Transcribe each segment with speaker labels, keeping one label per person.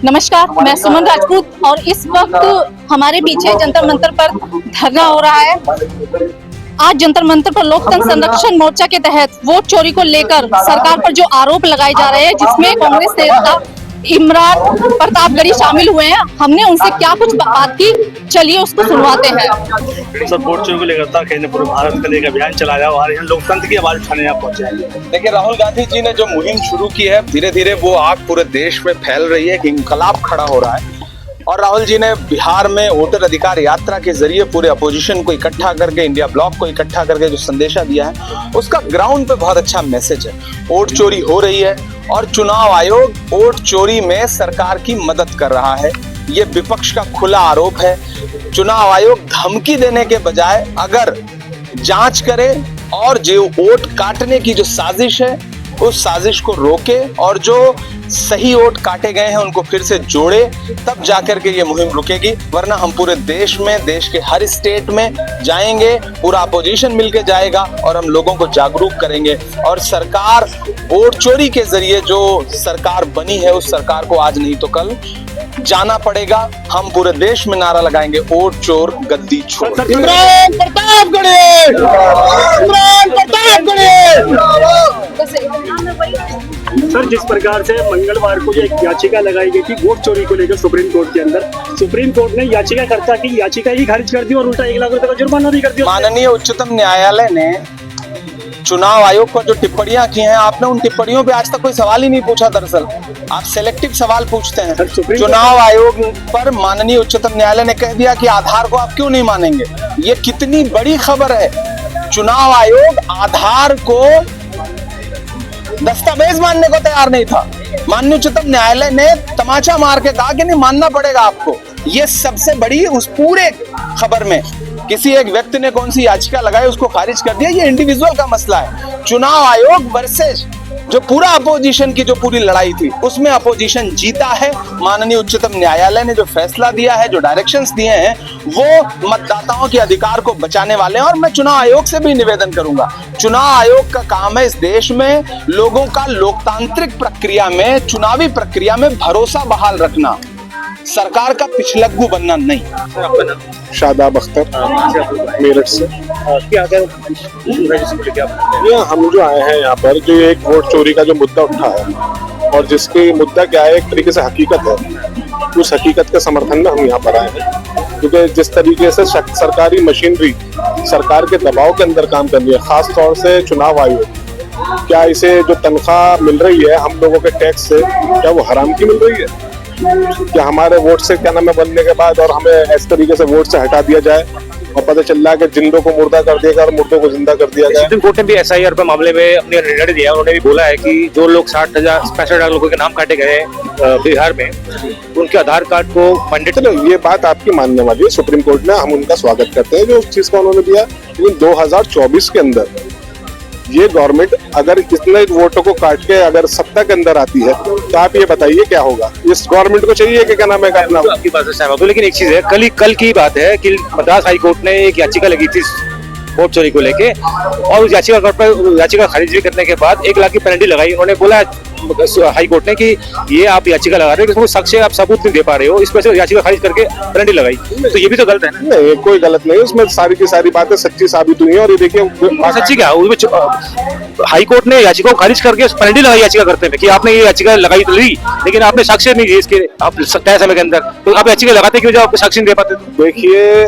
Speaker 1: नमस्कार, मैं सुमन राजपूत और इस वक्त हमारे पीछे जंतर मंतर पर धरना हो रहा है। आज जंतर मंतर पर लोकतंत्र संरक्षण मोर्चा के तहत वोट चोरी को लेकर सरकार पर जो आरोप लगाए जा रहे हैं, जिसमें कांग्रेस नेता इमरान प्रतापगढ़ी शामिल हुए हैं, हमने उनसे क्या कुछ बात की, चलिए उसको सुनवाते हैं।
Speaker 2: सर, वोट चोरी को लेकर था कहने पूरे भारत का एक अभियान चलाया और यहाँ लोकतंत्र की आवाज उठाने यहाँ पहुंचे हैं।
Speaker 3: देखिए, राहुल गांधी जी ने जो मुहिम शुरू की है, धीरे धीरे वो आग पूरे देश में फैल रही है, इंकलाब खड़ा हो रहा है। और राहुल जी ने बिहार में वोटर अधिकार यात्रा के जरिए पूरे अपोजिशन को इकट्ठा करके, इंडिया ब्लॉक को इकट्ठा करके जो संदेशा दिया है, उसका ग्राउंड पे बहुत अच्छा मैसेज है। वोट चोरी हो रही है और चुनाव आयोग वोट चोरी में सरकार की मदद कर रहा है, ये विपक्ष का खुला आरोप है। चुनाव आयोग धमकी देने के बजाय अगर जांच करे और जो वोट काटने की जो साजिश है उस साजिश को रोके और जो सही वोट काटे गए हैं उनको फिर से जोड़े, तब जाकर के ये मुहिम रुकेगी। वरना हम पूरे देश में, देश के हर स्टेट में जाएंगे, पूरा अपोजिशन मिलके जाएगा और हम लोगों को जागरूक करेंगे। और सरकार वोट चोरी के जरिए जो सरकार बनी है, उस सरकार को आज नहीं तो कल जाना पड़ेगा। हम पूरे देश में नारा लगाएंगे, वोट चोर गद्दी छोड़।
Speaker 4: इमरान प्रतापगढ़ी, इमरान प्रतापगढ़ी।
Speaker 2: सर, जिस प्रकार से मंगलवार को जो एक याचिका लगाई गई थी वोट चोरी को लेकर सुप्रीम कोर्ट के अंदर, सुप्रीम कोर्ट ने याचिकाकर्ता की याचिका ही खारिज कर दी और उल्टा 1 लाख रुपए का जुर्माना भी कर दिया।
Speaker 3: माननीय उच्चतम न्यायालय ने चुनाव आयोग पर जो टिप्पणियां की हैं, आपने उन टिप्पणियों पे आज तक कोई सवाल ही नहीं पूछा। दरअसल आप सेलेक्टिव सवाल पूछते हैं। चुनाव आयोग पर माननीय उच्चतम न्यायालय ने कह दिया कि आधार को आप क्यों नहीं मानेंगे। ये कितनी बड़ी खबर है। चुनाव आयोग आधार को दस्तावेज मानने को तैयार नहीं था। माननीय उच्चतम न्यायालय ने तमाचा मार के कहा कि नहीं, मानना पड़ेगा आपको। ये सबसे बड़ी उस पूरे खबर में किसी एक व्यक्ति ने कौन सी याचिका लगाई, उसको खारिज कर दिया। ये इंडिविजुअल का मसला है। चुनाव आयोग वर्सेस जो पूरा अपोजिशन की जो पूरी लड़ाई थी, उसमें अपोजिशन जीता है। माननीय उच्चतम न्यायालय ने जो फैसला दिया है, जो डायरेक्शंस दिए हैं, वो मतदाताओं के अधिकार को बचाने वाले हैं। और मैं चुनाव आयोग से भी निवेदन करूंगा, चुनाव आयोग का काम है इस देश में लोगों का लोकतांत्रिक प्रक्रिया में, चुनावी प्रक्रिया में भरोसा बहाल रखना, सरकार का पिछलग्गू बनना नहीं।
Speaker 4: शादाब अख्तर, मेरठ से। ये हम जो आए हैं यहाँ पर, जो एक वोट चोरी का जो मुद्दा उठा है और जिसकी मुद्दा क्या है, एक तरीके से हकीकत है, उस हकीकत के समर्थन में हम यहाँ पर आए हैं। क्योंकि जिस तरीके से सरकारी मशीनरी सरकार के दबाव के अंदर काम कर रही है, खास तौर से चुनाव आयोग, क्या इसे जो तनख्वाह मिल रही है हम लोगों के टैक्स से, क्या वो हराम की मिल रही है? क्या हमारे वोट से क्या नाम है बनने के बाद और हमें इस तरीके से वोट से हटा दिया जाए और पता चल रहा है कि जिंदों को मुर्दा कर दिया गया और मुर्दों को जिंदा कर दिया गया।
Speaker 2: सुप्रीम कोर्ट ने भी SIR पर मामले में अपने निर्णय दिया। उन्होंने भी बोला है कि जो लोग 65,000 लोगों के नाम काटे गए बिहार में, उनके आधार कार्ड को मंडेट।
Speaker 4: चलो, ये बात आपकी मानने वाली है, सुप्रीम कोर्ट ने, हम उनका स्वागत करते हैं जो उस चीज का उन्होंने दिया। लेकिन 2024 के अंदर ये गवर्नमेंट अगर इतने वोटों को काट के अगर सत्ता के अंदर आती है, तो आप ये बताइए क्या होगा। इस गवर्नमेंट को चाहिए कि क्या नाम है करना।
Speaker 2: आपकी बात से सहमत हूं, लेकिन एक चीज है, कल की बात है कि मद्रास हाई कोर्ट ने एक याचिका लगी थी वोट चोरी को लेके, और उस याचिका खारिज भी करने के बाद 1 लाख की पेनल्टी लगाई। उन्होंने बोला हाई कोर्ट ने कि ये आप याचिका लगा रहे हो, इसमें आप सबूत नहीं दे पा रहे हो, इस वजह से याचिका खारिज करके पेनल्टी लगाई। तो ये भी तो गलत है ना?
Speaker 4: नहीं, कोई गलत नहीं, उसमें सारी की सारी बातें सच्ची साबित हुई है। और ये देखिए,
Speaker 2: सच्ची क्या, हाई कोर्ट ने याचिका को खारिज करके पेनल्टी लगाई याचिका करते हैं कि आपने ये याचिका लगाई तो ली, लेकिन आपने साक्ष्य नहीं दिए इसके आप तय समय के अंदर, तो आप याचिका लगाते क्यों जब आप साक्ष्य नहीं दे पाते?
Speaker 4: देखिए,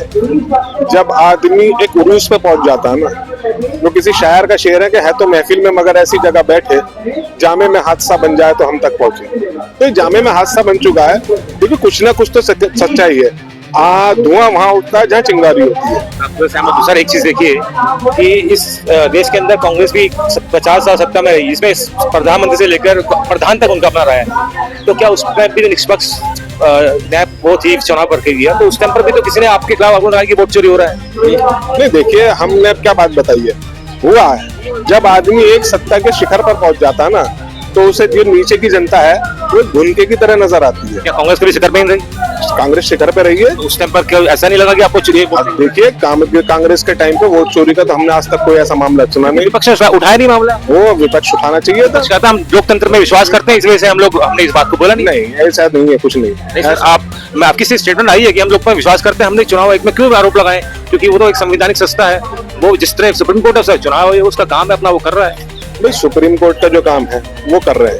Speaker 4: जब आदमी एक उरूस पे पहुंच जाता है ना, जो किसी शायर का शेर है तो महफिल में मगर ऐसी जगह बैठे जामे में हादसा बन जाए तो हम तक पहुंचे। तो जामे में हादसा बन चुका है, देखिए कुछ ना कुछ तो सच्चाई है। धुआं वहां उठता है जहाँ चिंगारी होती है।
Speaker 2: आपको सहमत हूं। सर, एक चीज देखिए कि इस देश के अंदर कांग्रेस भी 50 साल सत्ता में रही, इसमें प्रधानमंत्री से लेकर प्रधान तक उनका अपना रहा है, तो क्या उसमें भी निष्पक्ष न्याय बहुत ही चुनाव करके दिया? तो उस टाइम पर भी तो किसी ने आपके खिलाफ आपको कहा कि वोट चोरी हो रहा है?
Speaker 4: नहीं, देखिए, हमने अब क्या बात बताई है, हुआ है जब आदमी एक सत्ता के शिखर पर पहुंच जाता है ना, तो उसे जो नीचे की जनता है वो भुनके की तरह नजर आती है।
Speaker 2: क्या कांग्रेस कभी शिखर पे नहीं रही?
Speaker 4: कांग्रेस शिखर पे रही है।
Speaker 2: उस टाइम पर क्या ऐसा नहीं लगा कि आपको चुनिए?
Speaker 4: अब देखिए कांग्रेस के टाइम पे वोट चोरी का तो हमने आज तक कोई ऐसा मामला सुना नहीं।
Speaker 2: विपक्ष ने उठाया नहीं मामला?
Speaker 4: वो विपक्ष उठाना चाहिए था।
Speaker 2: कहता हम लोकतंत्र में विश्वास करते हैं, इस वजह से हमने इस बात को बोला नहीं।
Speaker 4: नहीं ऐसा नहीं है, कुछ नहीं।
Speaker 2: नहीं सर, मैं आपकी स्टेटमेंट आई है कि हम लोग पर विश्वास करते हैं, हमने चुनाव आयोग में क्यों आरोप लगाए? क्योंकि वो तो एक संवैधानिक संस्था है, वो जिस तरह सुप्रीम कोर्ट है चुनाव आयोग उसका काम है, अपना वो कर रहा है।
Speaker 4: भाई सुप्रीम कोर्ट का जो काम है वो कर रहे हैं,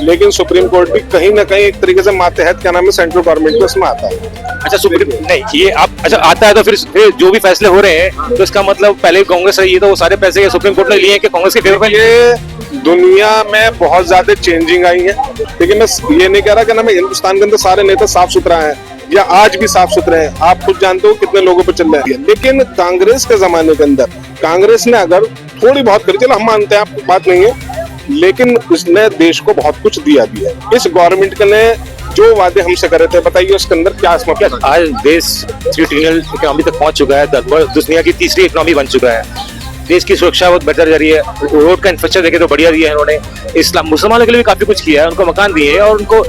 Speaker 4: लेकिन सुप्रीम कोर्ट भी कहीं ना कहीं एक तरीके से मातहत क्या नाम है सेंट्रल गवर्नमेंट के उसमें आता है।
Speaker 2: अच्छा सुप्रीम नहीं ये आप अच्छा आता है तो फिर जो भी फैसले हो रहे हैं तो इसका मतलब पहले कांग्रेस रही है तो वो सारे पैसे सुप्रीम कोर्ट ने लिए हैं कि कांग्रेस के फेवर में?
Speaker 4: ये दुनिया में बहुत ज्यादा चेंजिंग आई है, लेकिन मैं ये नहीं कह रहा कि ना मैं हिंदुस्तान के अंदर सारे नेता साफ सुथरा है या आज भी साफ सुथरे हैं। आप खुद जानते हो कितने लोगों पर चल रहे हैं, लेकिन कांग्रेस के जमाने के अंदर कांग्रेस ने अगर थोड़ी बहुत करी, चलो हम मानते हैं आपको बात नहीं है, लेकिन उसने देश को बहुत कुछ दिया भी है। इस गवर्नमेंट ने जो वादे हमसे करे थे बताइए उसके अंदर क्या क्या
Speaker 2: आज देश 3 ट्रिलियन इकोनॉमी तक पहुंच चुका है, दुनिया की तीसरी इकोनॉमी बन चुका है, देश की सुरक्षा बहुत बेहतर जा रही है, रोड का इंफ्रास्ट्रक्चर देखे तो बढ़िया दिया है इन्होंने, इस्लाम मुसलमानों के लिए भी काफी कुछ किया है, उनको मकान दिए हैं और उनको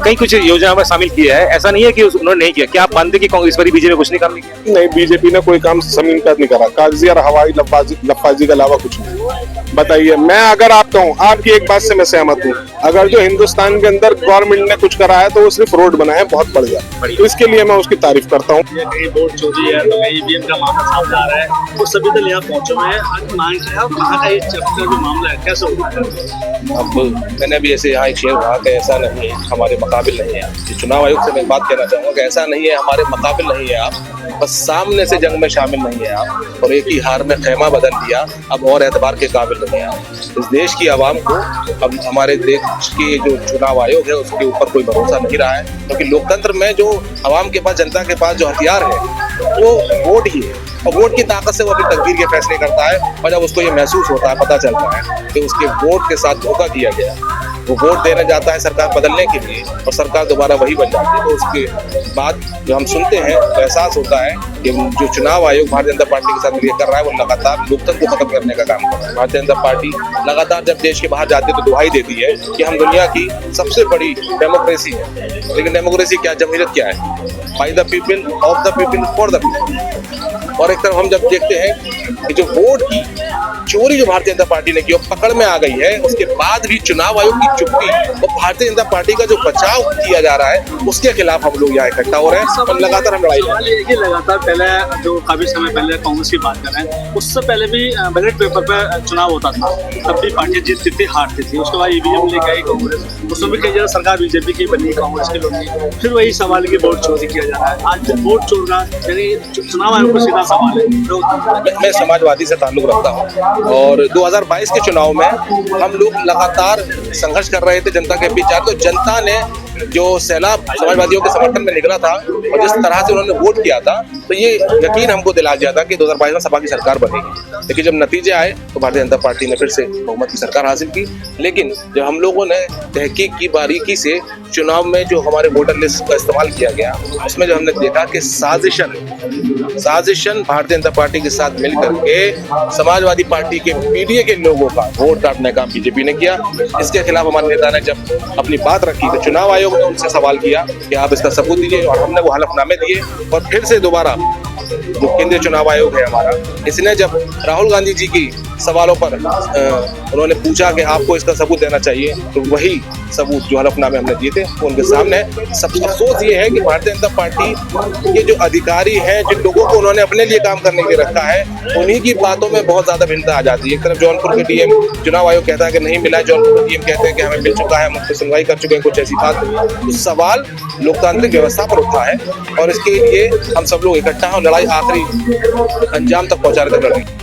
Speaker 2: कई कुछ योजना में शामिल किया है। ऐसा नहीं है कि उन्होंने नहीं किया। क्या आप मानते कि कांग्रेस पर बीजेपी ने कुछ नहीं काम नहीं किया?
Speaker 4: नहीं, बीजेपी ने कोई काम जमीन पर नहीं करा, कागजी और हवाई लफाजी के अलावा कुछ नहीं। बताइए, मैं अगर आप कहूँ, आपकी एक बात से मैं सहमत हूँ, अगर जो हिंदुस्तान के अंदर गवर्नमेंट ने कुछ करा है तो वो सिर्फ रोड बनाए हैं बहुत बढ़िया, तो इसके लिए मैं उसकी तारीफ करता हूँ।
Speaker 5: कहीं वोट चोरी है तो कहीं ईवीएम का मामला सामने आ रहा है, तो सभी दल यहाँ पहुंचे हुए हैं। आज मांग है कहाँ का ये चक्कर जो मामला है कैसे होगा?
Speaker 3: अब मैंने भी ऐसे यहाँ एक शेर कहा कि ऐसा नहीं है हमारे मुकाबिल नहीं है। चुनाव आयोग से मैं बात कहना चाहूँगा कि ऐसा नहीं है हमारे मुकाबिल नहीं है आप, बस सामने से जंग में शामिल नहीं है आप, और एक ही हार में खेमा बदल दिया, अब और एतबार के काबिल नहीं है आप। इस देश की आवाम को अब हमारे देश के जो चुनाव आयोग है उसके ऊपर कोई भरोसा नहीं रहा है, क्योंकि लोकतंत्र में जो आवाम के पास, जनता के पास जो हथियार है वो वोट ही है, और वोट की ताकत से वो अपनी तकदीर के फैसले करता है। और जब उसको ये महसूस होता है, पता चलता है कि उसके वोट के साथ धोखा किया गया, वो वोट देने जाता है सरकार बदलने के लिए और सरकार दोबारा वही बन जाती है, तो उसके बाद जो हम सुनते हैं तो एहसास होता है कि जो चुनाव आयोग भारतीय जनता पार्टी के साथ मिलकर कर रहा है वो लगातार लोकतंत्र को खत्म करने का काम कर रहा है। भारतीय जनता पार्टी लगातार जब देश के बाहर जाती है तो दुहाई देती है कि हम दुनिया की सबसे बड़ी डेमोक्रेसी है, लेकिन डेमोक्रेसी क्या, जमहूरियत क्या है? By the people, of the people, for the people. और एक तरफ हम जब देखते हैं कि जो वोट की चोरी जो भारतीय जनता पार्टी ने की पकड़ में आ गई है, उसके बाद भी चुनाव आयोग की चुप्पी और भारतीय जनता पार्टी का जो बचाव किया जा रहा है उसके खिलाफ हम लोग यहाँ इकट्ठा हो रहे हैं और लगातार हम लड़ाई लड़ रहे हैं।
Speaker 5: लगातार पहले जो काफी समय पहले कांग्रेस की बात कर रहे हैं, उससे पहले भी बैलेट पेपर पे चुनाव होता था, तब भी पार्टियां जीतती थी हारती थी। उसके बाद ईवीएम लेके आई कांग्रेस, उसमें भी कई जगह सरकार बीजेपी की बनी, कांग्रेस की लोग, फिर वही सवाल की वोट चोरी किया जा रहा है। आज वोट चोर रहा यानी चुनाव आयोग को सीधा सवाल है।
Speaker 3: मैं समाजवादी से ताल्लुक रखता हूँ और 2022 के चुनाव में हम लोग लगातार संघर्ष कर रहे थे जनता के बीच। तो जनता ने जो सैलाब समाजवादियों के समर्थन में निकला था और जिस तरह से उन्होंने वोट किया था, तो ये यकीन हमको दिला दिया था कि 2022 में सपा की सरकार बनेगी। लेकिन जब नतीजे आए तो भारतीय जनता पार्टी ने फिर से बहुमत की सरकार हासिल की। लेकिन जब हम लोगों ने तहकीक की बारीकी से चुनाव में जो हमारे वोटर लिस्ट का इस्तेमाल किया गया, उसमें जो हमने देखा कि साजिशन भारतीय जनता पार्टी के साथ मिलकर के समाजवादी पार्टी के पीडीए के लोगों का वोट काटने का बीजेपी ने किया। इसके खिलाफ हमारे नेता ने जब अपनी बात रखी तो चुनाव आयोग ने उनसे सवाल किया कि आप इसका सबूत दीजिए, और हमने वो हलफनामे दिए। और फिर से दोबारा जो केंद्रीय चुनाव आयोग है हमारा, इसने जब राहुल गांधी जी की सवालों पर उन्होंने पूछा कि आपको इसका सबूत देना चाहिए, तो वही सबूत जो हलफनामे हमने दिए थे वो उनके सामने। सब अफसोस ये है कि भारतीय जनता पार्टी के जो अधिकारी हैं, जिन लोगों को उन्होंने अपने लिए काम करने के लिए रखा है, उन्हीं की बातों में बहुत ज्यादा भिन्नता आ जाती है। एक तरफ जौनपुर के डीएम चुनाव आयोग कहता है कि नहीं मिला है, जौनपुर के डीएम कहते हैं कि हमें मिल चुका है, हम उस पर सुनवाई कर चुके हैं, कुछ ऐसी बात नहीं। तो सवाल लोकतांत्रिक व्यवस्था पर उठा है और इसके लिए हम सब लोग इकट्ठा हैं और लड़ाई आखिरी अंजाम तक पहुंचाने तक लड़ेंगे।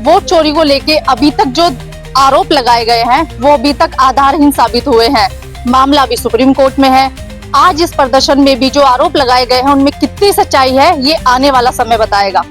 Speaker 1: वोट चोरी को लेके अभी तक जो आरोप लगाए गए हैं वो अभी तक आधारहीन साबित हुए हैं। मामला अभी सुप्रीम कोर्ट में है। आज इस प्रदर्शन में भी जो आरोप लगाए गए हैं उनमें कितनी सच्चाई है ये आने वाला समय बताएगा।